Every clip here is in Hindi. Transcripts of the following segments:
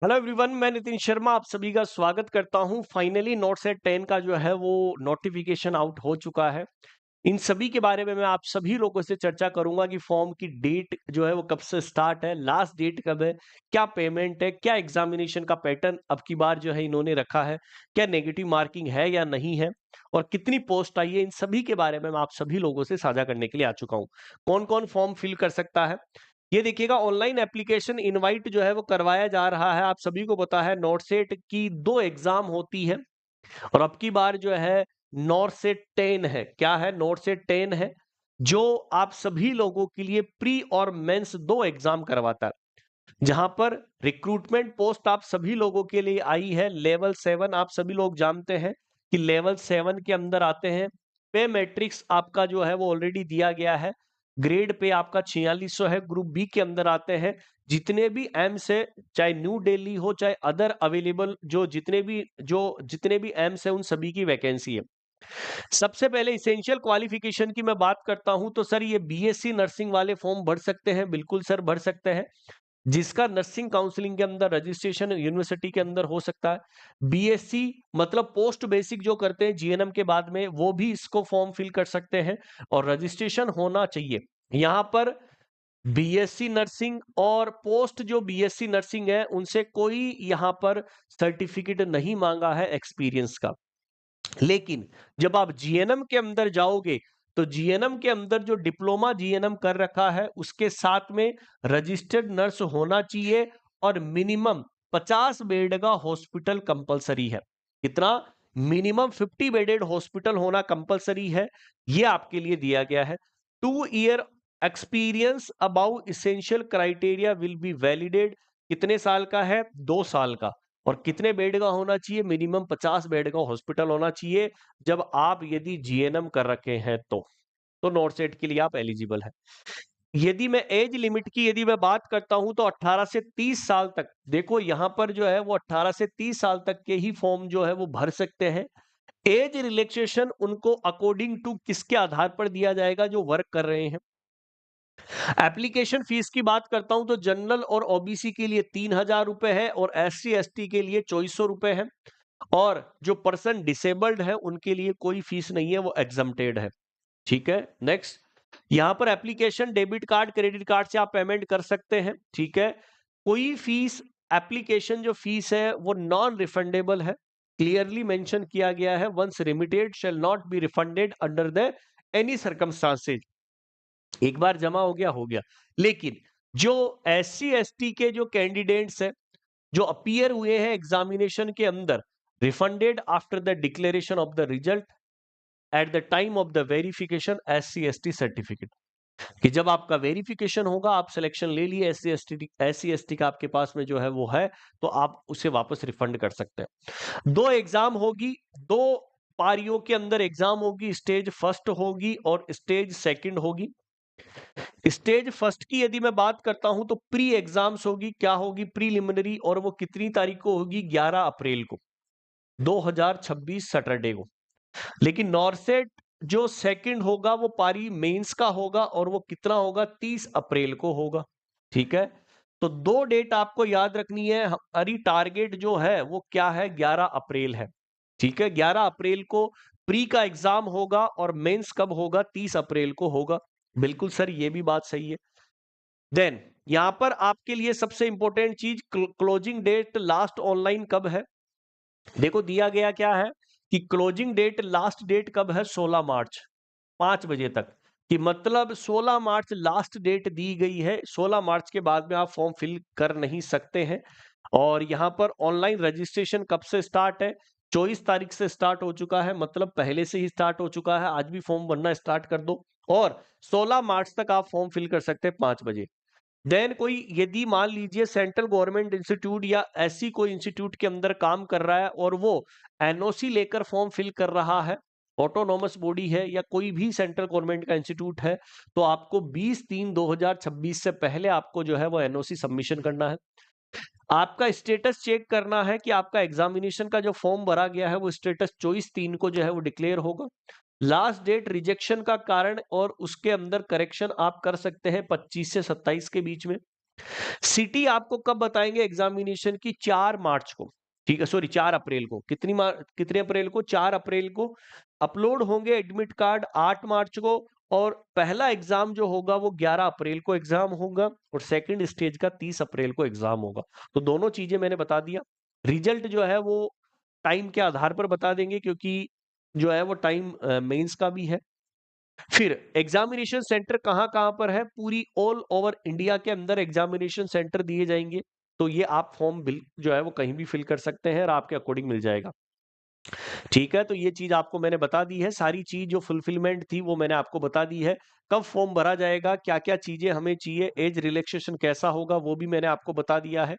हेलो एवरीवन, मैं नितिन शर्मा आप सभी का स्वागत करता हूं। फाइनली नोट सेट 10 का जो है वो नोटिफिकेशन आउट हो चुका है। इन सभी के बारे में मैं आप सभी लोगों से चर्चा करूंगा कि फॉर्म की डेट जो है वो कब से स्टार्ट है, लास्ट डेट कब है, क्या पेमेंट है, क्या एग्जामिनेशन का पैटर्न अब की बार जो है इन्होंने रखा है, क्या नेगेटिव मार्किंग है या नहीं है, और कितनी पोस्ट आई है। इन सभी के बारे में मैं आप सभी लोगों से साझा करने के लिए आ चुका हूं। कौन कौन फॉर्म फिल कर सकता है ये देखिएगा। ऑनलाइन एप्लीकेशन इनवाइट जो है वो करवाया जा रहा है। आप सभी को पता है नोटसेट की 2 एग्जाम होती है और अब की बार जो है नोटसेट 10 है। क्या है? नोटसेट 10 है जो आप सभी लोगों के लिए प्री और मेंस 2 एग्जाम करवाता है, जहां पर रिक्रूटमेंट पोस्ट आप सभी लोगों के लिए आई है लेवल 7। आप सभी लोग जानते हैं कि लेवल 7 के अंदर आते हैं। पे मैट्रिक्स आपका जो है वो ऑलरेडी दिया गया है। ग्रेड पे आपका 4600 है। ग्रुप बी के अंदर आते हैं जितने भी एम्स है, चाहे न्यू दिल्ली हो चाहे अदर अवेलेबल जो जितने भी एम्स है, उन सभी की वैकेंसी है। सबसे पहले इसेंशियल क्वालिफिकेशन की मैं बात करता हूं तो सर ये बीएससी नर्सिंग वाले फॉर्म भर सकते हैं। बिल्कुल सर, भर सकते हैं। जिसका नर्सिंग काउंसलिंग के अंदर रजिस्ट्रेशन यूनिवर्सिटी के अंदर हो सकता है। बीएससी मतलब पोस्ट बेसिक जो करते हैं जीएनएम के बाद में, वो भी इसको फॉर्म फिल कर सकते हैं और रजिस्ट्रेशन होना चाहिए। यहां पर बीएससी नर्सिंग और पोस्ट जो बीएससी नर्सिंग है उनसे कोई यहां पर सर्टिफिकेट नहीं मांगा है एक्सपीरियंस का। लेकिन जब आप जीएनएम के अंदर जाओगे तो जीएनएम के अंदर जो डिप्लोमा जीएनएम कर रखा है उसके साथ में रजिस्टर्ड नर्स होना चाहिए और मिनिमम 50 बेड का हॉस्पिटल कंपलसरी है। कितना? मिनिमम 50 बेडेड हॉस्पिटल होना कंपलसरी है। यह आपके लिए दिया गया है। 2 year experience about essential criteria will be validated. कितने साल का है? 2 साल का। और कितने बेड का होना चाहिए? मिनिमम 50 बेड का हॉस्पिटल होना चाहिए जब आप यदि जीएनएम कर रखे हैं तो नॉर्सेट के लिए आप एलिजिबल हैं। यदि मैं एज लिमिट की यदि मैं बात करता हूं तो 18 से 30 साल तक, देखो यहां पर जो है वो 18 से 30 साल तक के ही फॉर्म जो है वो भर सकते हैं। एज रिलैक्सेशन उनको अकॉर्डिंग टू किसके आधार पर दिया जाएगा? जो वर्क कर रहे हैं। एप्लीकेशन फीस की बात करता हूं तो जनरल और ओबीसी के लिए 3,000 रुपए है और एससी एसटी के लिए 2400 रुपए है। और जो पर्सन डिसेबल्ड है उनके लिए कोई फीस नहीं है, वो एग्जम्प्टेड है। ठीक है, नेक्स्ट। यहां पर application debit card credit card से आप पेमेंट कर सकते हैं। ठीक है, कोई फीस एप्लीकेशन जो फीस है वो नॉन रिफंडेबल है। क्लियरली मेंशन किया गया है, once remitted shall not be refunded under the any circumstances. एक बार जमा हो गया हो गया। लेकिन जो एससी एसटी के जो कैंडिडेट्स हैं जो अपीयर हुए हैं एग्जामिनेशन के अंदर, refunded after the declaration of the result at the time of the verification SC ST certificate. कि जब आपका वेरिफिकेशन होगा, आप सिलेक्शन ले लिए एससी एसटी का आपके पास में जो है वो है, तो आप उसे वापस रिफंड कर सकते हैं। 2 एग्जाम होगी, 2 पारियों के अंदर एग्जाम होगी। स्टेज फर्स्ट होगी और स्टेज सेकंड होगी। स्टेज फर्स्ट की यदि मैं बात करता हूं तो प्री एग्जाम्स होगी। क्या होगी? प्रीलिमिनरी। और वो कितनी तारीख को होगी? 11 अप्रैल को, 2026 सैटरडे को। लेकिन नॉर्सेट जो सेकंड होगा वो पारी मेंस का होगा और वो कितना होगा? 30 अप्रैल को होगा। ठीक है, तो 2 डेट आपको याद रखनी है। हमारी टारगेट जो है वो क्या है? 11 अप्रैल है। ठीक है, 11 अप्रैल को प्री का एग्जाम होगा और मेंस कब होगा? 30 अप्रैल को होगा। बिल्कुल सर, ये भी बात सही है। देन यहां पर आपके लिए सबसे इंपॉर्टेंट चीज, क्लोजिंग डेट लास्ट ऑनलाइन कब है? देखो दिया गया क्या है कि क्लोजिंग डेट लास्ट डेट कब है? 16 मार्च 5 बजे तक। कि मतलब 16 मार्च लास्ट डेट दी गई है। 16 मार्च के बाद में आप फॉर्म फिल कर नहीं सकते हैं। और यहां पर ऑनलाइन रजिस्ट्रेशन कब से स्टार्ट है? 24 तारीख से स्टार्ट हो चुका है, मतलब पहले से ही स्टार्ट हो चुका है। आज भी फॉर्म भरना स्टार्ट कर दो और 16 मार्च तक आप फॉर्म फिल कर सकते हैं 5 बजे। देन कोई यदि मान लीजिए सेंट्रल गवर्नमेंट इंस्टीट्यूट या ऐसी कोई इंस्टीट्यूट के अंदर काम कर रहा है और वो एनओसी लेकर फॉर्म फिल कर रहा है, ऑटोनॉमस बॉडी है या कोई भी सेंट्रल गवर्नमेंट का इंस्टीट्यूट है, तो आपको 20/3/2026 से पहले आपको जो है वो एनओसी सबमिशन करना है। आपका स्टेटस चेक करना है कि आपका एग्जामिनेशन का जो फॉर्म भरा गया है वो स्टेटस 24/3 को जो है वो डिक्लेयर होगा। लास्ट डेट रिजेक्शन का कारण और उसके अंदर करेक्शन आप कर सकते हैं 25 से 27 के बीच में। सिटी आपको कब बताएंगे एग्जामिनेशन की? 4 मार्च को, ठीक है, सॉरी 4 अप्रैल को। कितने अप्रैल को? 4 अप्रैल को अपलोड होंगे एडमिट कार्ड 8 मार्च को, और पहला एग्जाम जो होगा वो 11 अप्रैल को एग्जाम होगा, और सेकंड स्टेज का 30 अप्रैल को एग्जाम होगा। तो दोनों चीजें मैंने बता दिया। रिजल्ट जो है वो टाइम के आधार पर बता देंगे, क्योंकि जो है वो टाइम मेंस का भी है। फिर एग्जामिनेशन सेंटर कहाँ कहाँ पर है? पूरी ऑल ओवर इंडिया के अंदर एग्जामिनेशन सेंटर दिए जाएंगे। तो ये आप फॉर्म बिल जो है वो कहीं भी फिल कर सकते हैं और आपके अकॉर्डिंग मिल जाएगा। ठीक है, तो ये चीज आपको मैंने बता दी है। सारी चीज जो फुलफिलमेंट थी वो मैंने आपको बता दी है। कब फॉर्म भरा जाएगा, क्या क्या चीजें हमें चाहिए, एज रिलैक्सेशन कैसा होगा, वो भी मैंने आपको बता दिया है।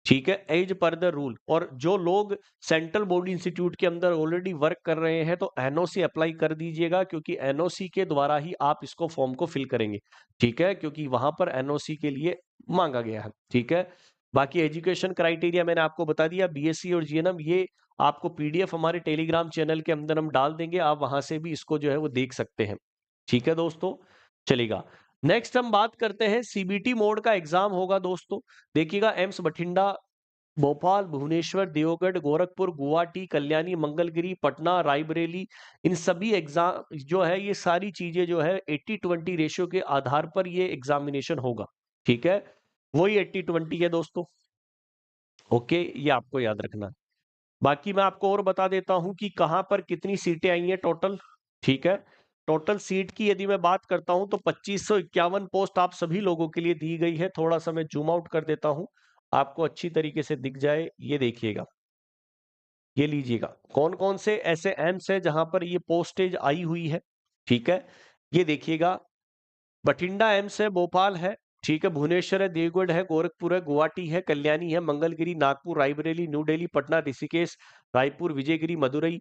ठीक है, एज पर द रूल। और जो लोग सेंट्रल बोर्ड इंस्टीट्यूट के अंदर ऑलरेडी वर्क कर रहे हैं तो एनओसी अप्लाई कर दीजिएगा, क्योंकि एनओसी के द्वारा ही आप इसको फॉर्म को फिल करेंगे। ठीक है, क्योंकि वहां पर एनओसी के लिए मांगा गया है। ठीक है, बाकी एजुकेशन क्राइटेरिया मैंने आपको बता दिया। बीएससी और जीएनएम ये आपको पीडीएफ हमारे टेलीग्राम चैनल के अंदर हम डाल देंगे, आप वहां से भी इसको जो है वो देख सकते हैं। ठीक है दोस्तों, चलेगा। नेक्स्ट हम बात करते हैं सीबीटी मोड का एग्जाम होगा दोस्तों। देखिएगा, एम्स बठिंडा, भोपाल, भुवनेश्वर, देवगढ़, गोरखपुर, गुवाहाटी, कल्याणी, मंगलगिरी, पटना, रायबरेली, इन सभी एग्जाम जो है ये सारी चीजें जो है 80-20 रेशियो के आधार पर ये एग्जामिनेशन होगा। ठीक है, वही 80-20 है दोस्तों। ओके, ये आपको याद रखना है। बाकी मैं आपको और बता देता हूं कि कहां पर कितनी सीटें आई हैं टोटल। ठीक है, टोटल सीट की यदि मैं बात करता हूं तो 2551 पोस्ट आप सभी लोगों के लिए दी गई है। थोड़ा सा मैं जूम आउट कर देता हूं, आपको अच्छी तरीके से दिख जाए। ये देखिएगा, ये लीजिएगा, कौन कौन से ऐसे एम्स है जहां पर ये पोस्टेज आई हुई है। ठीक है, ये देखिएगा, बठिंडा एम्स है, भोपाल है, ठीक है, भुवनेश्वर है, देवगढ़ है, गोरखपुर है, गुवाहाटी है, कल्याणी है, मंगलगिरी, नागपुर, रायबरेली, न्यू दिल्ली, पटना, ऋषिकेश, रायपुर, विजयगिरी, मदुरई,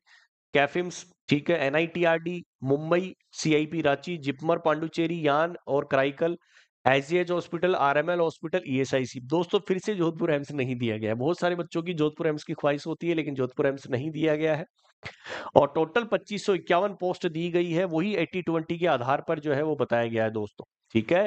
कैफिम्स, ठीक है, NITRD, Mumbai, CIP Ranchi, JIPMER, Pondicherry, Yanam और Karaikal, SGH hospital, RML hospital, ESIC. दोस्तों फिर से जोधपुर एम्स नहीं दिया गया है। बहुत सारे बच्चों की जोधपुर एम्स की ख्वाहिश होती है, लेकिन जोधपुर एम्स नहीं दिया गया है। और टोटल 2551 पोस्ट दी गई है, वही 80-20 के आधार पर जो है वो बताया गया है दोस्तों। ठीक है,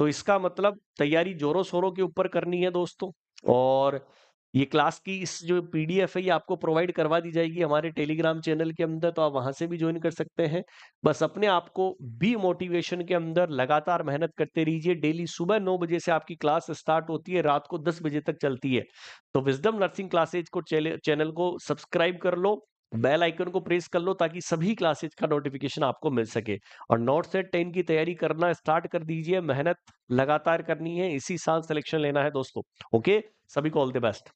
तो इसका मतलब तैयारी जोरों शोरों के ऊपर करनी है दोस्तों। और ये क्लास की इस जो पीडीएफ है ये आपको प्रोवाइड करवा दी जाएगी हमारे टेलीग्राम चैनल के अंदर, तो आप वहां से भी ज्वाइन कर सकते हैं। बस अपने आप को बी मोटिवेशन के अंदर लगातार मेहनत करते रहिए। डेली सुबह 9 बजे से आपकी क्लास स्टार्ट होती है, रात को 10 बजे तक चलती है। तो विजडम नर्सिंग क्लासेज को चैनल को सब्सक्राइब कर लो, बेल आइकन को प्रेस कर लो, ताकि सभी क्लासेज का नोटिफिकेशन आपको मिल सके। और नोट सेट 10 की तैयारी करना स्टार्ट कर दीजिए। मेहनत लगातार करनी है, इसी साल सिलेक्शन लेना है दोस्तों। ओके, सभी को ऑल द बेस्ट।